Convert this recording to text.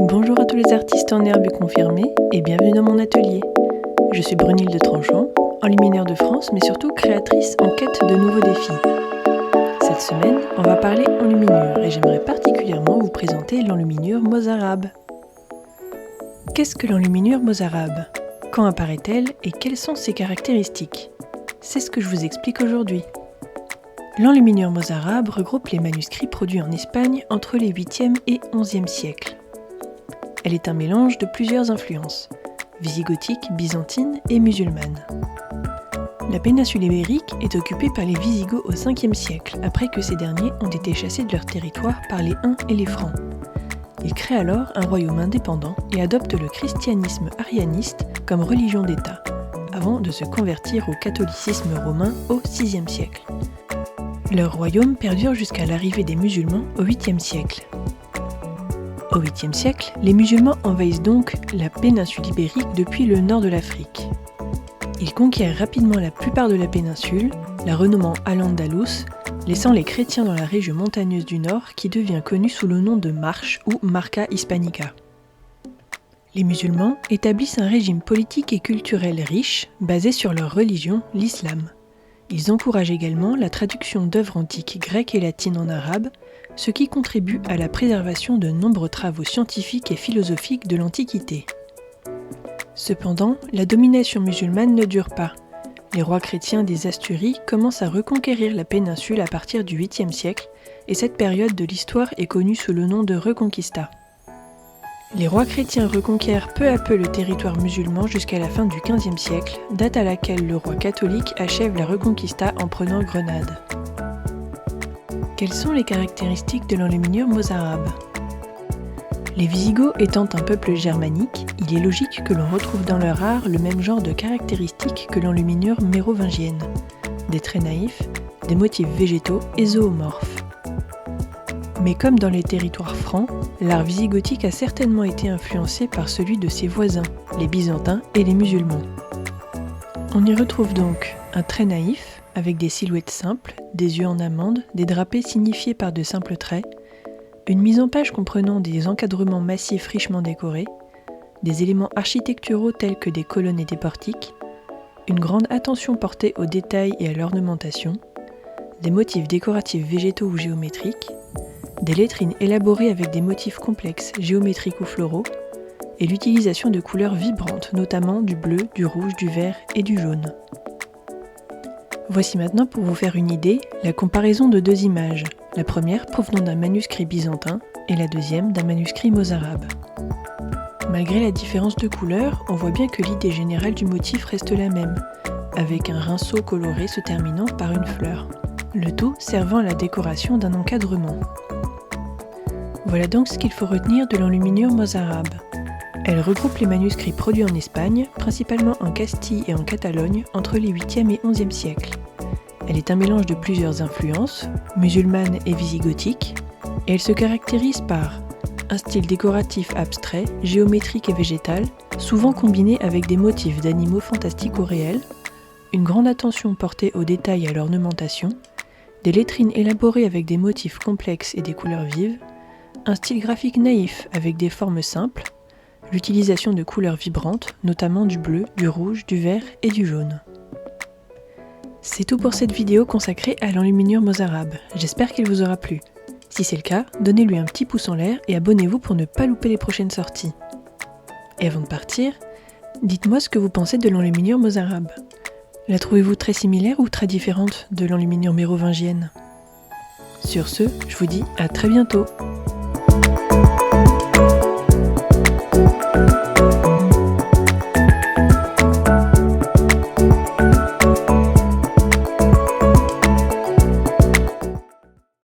Bonjour à tous les artistes en herbe confirmés et bienvenue dans mon atelier. Je suis Brunilde Tranchant, enlumineur de France mais surtout créatrice en quête de nouveaux défis. Cette semaine, on va parler enluminure et j'aimerais particulièrement vous présenter l'enluminure mozarabe. Qu'est-ce que l'enluminure mozarabe ? Quand apparaît-elle et quelles sont ses caractéristiques ? C'est ce que je vous explique aujourd'hui. L'enluminure mozarabe regroupe les manuscrits produits en Espagne entre les 8e et 11e siècles. Elle est un mélange de plusieurs influences, visigothiques, byzantines et musulmanes. La péninsule ibérique est occupée par les Visigoths au 5e siècle, après que ces derniers ont été chassés de leur territoire par les Huns et les Francs. Ils créent alors un royaume indépendant et adoptent le christianisme arianiste comme religion d'État, avant de se convertir au catholicisme romain au 6e siècle. Leur royaume perdure jusqu'à l'arrivée des musulmans au 8e siècle. Au 8e siècle, les musulmans envahissent donc la péninsule ibérique depuis le nord de l'Afrique. Ils conquièrent rapidement la plupart de la péninsule, la renommant Al-Andalus, laissant les chrétiens dans la région montagneuse du nord qui devient connue sous le nom de Marche ou Marca Hispanica. Les musulmans établissent un régime politique et culturel riche, basé sur leur religion, l'islam. Ils encouragent également la traduction d'œuvres antiques grecques et latines en arabe, ce qui contribue à la préservation de nombreux travaux scientifiques et philosophiques de l'Antiquité. Cependant, la domination musulmane ne dure pas. Les rois chrétiens des Asturies commencent à reconquérir la péninsule à partir du 8e siècle, et cette période de l'histoire est connue sous le nom de Reconquista. Les rois chrétiens reconquièrent peu à peu le territoire musulman jusqu'à la fin du XVe siècle, date à laquelle le roi catholique achève la Reconquista en prenant Grenade. Quelles sont les caractéristiques de l'enluminure mozarabe ? Les Visigoths étant un peuple germanique, il est logique que l'on retrouve dans leur art le même genre de caractéristiques que l'enluminure mérovingienne, des traits naïfs, des motifs végétaux et zoomorphes. Mais comme dans les territoires francs, l'art visigothique a certainement été influencé par celui de ses voisins, les byzantins et les musulmans. On y retrouve donc un trait naïf, avec des silhouettes simples, des yeux en amande, des drapés signifiés par de simples traits, une mise en page comprenant des encadrements massifs richement décorés, des éléments architecturaux tels que des colonnes et des portiques, une grande attention portée aux détails et à l'ornementation, des motifs décoratifs végétaux ou géométriques, des lettrines élaborées avec des motifs complexes, géométriques ou floraux, et l'utilisation de couleurs vibrantes, notamment du bleu, du rouge, du vert et du jaune. Voici maintenant pour vous faire une idée, la comparaison de deux images, la première provenant d'un manuscrit byzantin et la deuxième d'un manuscrit mozarabe. Malgré la différence de couleurs, on voit bien que l'idée générale du motif reste la même, avec un rinceau coloré se terminant par une fleur, le tout servant à la décoration d'un encadrement. Voilà donc ce qu'il faut retenir de l'enluminure mozarabe. Elle regroupe les manuscrits produits en Espagne, principalement en Castille et en Catalogne, entre les 8e et 11e siècles. Elle est un mélange de plusieurs influences, musulmanes et visigothiques, et elle se caractérise par un style décoratif abstrait, géométrique et végétal, souvent combiné avec des motifs d'animaux fantastiques ou réels, une grande attention portée aux détails et à l'ornementation, des lettrines élaborées avec des motifs complexes et des couleurs vives, un style graphique naïf avec des formes simples, l'utilisation de couleurs vibrantes, notamment du bleu, du rouge, du vert et du jaune. C'est tout pour cette vidéo consacrée à l'enluminure mozarabe. J'espère qu'elle vous aura plu. Si c'est le cas, donnez-lui un petit pouce en l'air et abonnez-vous pour ne pas louper les prochaines sorties. Et avant de partir, dites-moi ce que vous pensez de l'enluminure mozarabe. La trouvez-vous très similaire ou très différente de l'enluminure mérovingienne ? Sur ce, je vous dis à très bientôt.